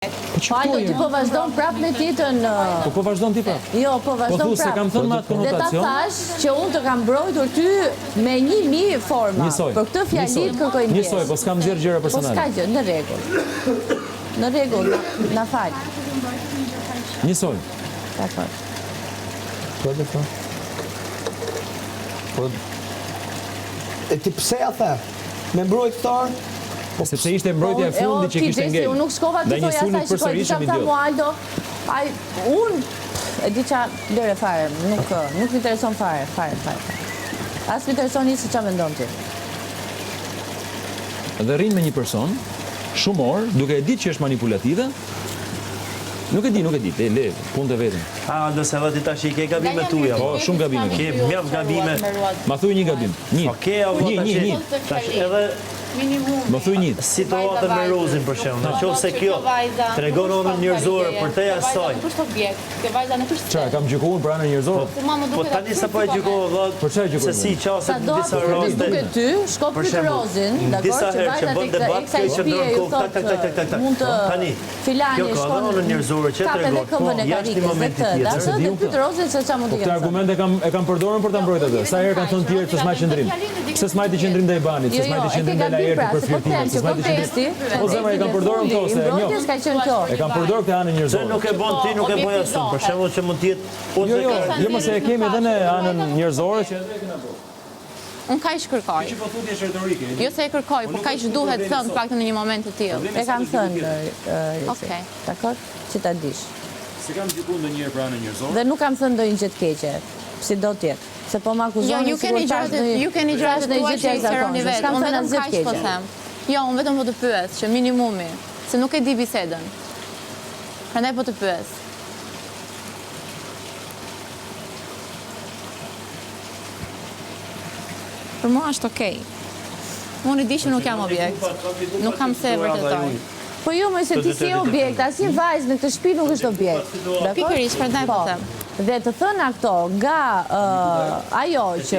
Faldo, ti po vazhdon prap me titën... Po vazhdon ti prap? Jo, po vazhdon se kam thënë me atë konotacion. Dhe ta thash që unë të kam mbrojtur ty me 1000 forma. Njësoj. Për këtë fjalit kërkoj ndjes. Njësoj, po s'kam nxjerr gjëra personale. Po s'ka gjë, në rregull. Në rregull, na fal. Njësoj. Dakor. Po dhe po. Po... E ti pse a the? Me mbrojtëtar? Sepse ishte mbrojtja e fundit që kishte ngel. Unë nuk shkova të thoja asaj që po isha ta Mualdo. Ai unë e di ça lëre fare, nuk më intereson fare. As më intereson se ç'a mendon ti. Dhe rrin me një person shumë orë, duke e ditë që është manipulative. Nuk e di, le, punë të vetën. Do se vëti tash i ke gabime tuja. Po, shumë gabime. Ke mjaft gabime. Ma thuj një gabim. Një. Tash edhe më thuj një. Situatën me Rozin për shembull. Në qoftë se kjo tregon onën njerëzore për te asaj. Çfarë kam gjykuar për anën njerëzore? Po tani sapo e gjykova vëll. Se si qaset në disa raste. Duke ty, shko pyet Rozin, dakor, që vajza tek eksa i shtëpie ju thotë mund të filani shkon në njerëzore që tregon. Jashtë momentit tjetër. Dasë të pyet Rozin se ç'a mund të Këtë argumente e kam përdorur për ta mbrojtur atë. Sa herë kanë thënë tjerë se s'ma qendrim. Pse s'majti qendrim ndaj banit, se s'majti qendrim ndaj lajërit për firtimin, se s'majti qendrim. Po zemra e kam përdorur këto se e njoh. E kam përdorur këtë anën njerëzore. Nuk e bën ti, nuk e bëj ashtu. Për shembull që mund të jetë Jo, mos e kemi edhe në anën njerëzore që edhe kena bërë. Unë kaq kërkoj. Që po thutje është retorike. Jo se e kërkoj, por kaq duhet thënë paktën në një moment të tillë. E kam thënë. Okej. Dakor? Që ta dish. Se kam gjykuar ndonjëherë për anën njerëzore. Dhe nuk kam thënë ndonjë gjë të keqe. Si do të jetë. Se po më akuzoni ju keni gjërat e tuaja që i seroni vetë. Unë vetëm kaq po them. Jo, unë vetëm po të pyes që minimumi, se nuk e di bisedën. Prandaj po të pyes. Për mua është okej. Unë e di që nuk jam objekt. Nuk kam se vërtetoj. Po jo, më se ti si objekt, asnjë vajzë në këtë shtëpi nuk është objekt. Pikërisht, prandaj po them. Dhe të thëna këto nga ajo që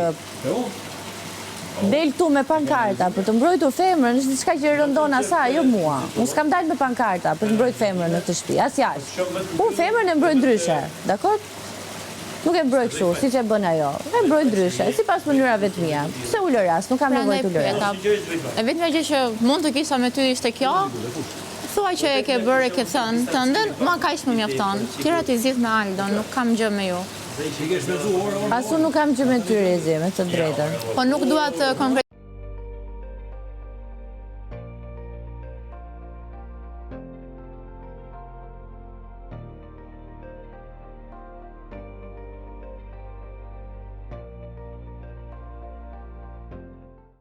del tu me pankarta për të mbrojtur femrën, është diçka që rëndon asaj, jo mua. Unë s'kam dalë me pankarta për të mbrojtur femrën në këtë shtëpi, as jashtë. Unë femrën e mbroj ndryshe, dakor? Nuk e mbroj kështu, siç e bën ajo. E mbroj ndryshe, sipas mënyrave të mia. Pse u lë rast, nuk kam nevojë të lë rast. E vetmja gjë që mund të kisha me ty ishte kjo. Thuaj që e ke bërë, e ke thënë tëndën, ma kaq më mjafton. Tjerat i zgjidh me Aldon, nuk kam gjë me ju. Asu nuk kam gjë me ty, Rezi, me të drejtën. Po nuk dua të konkretizohem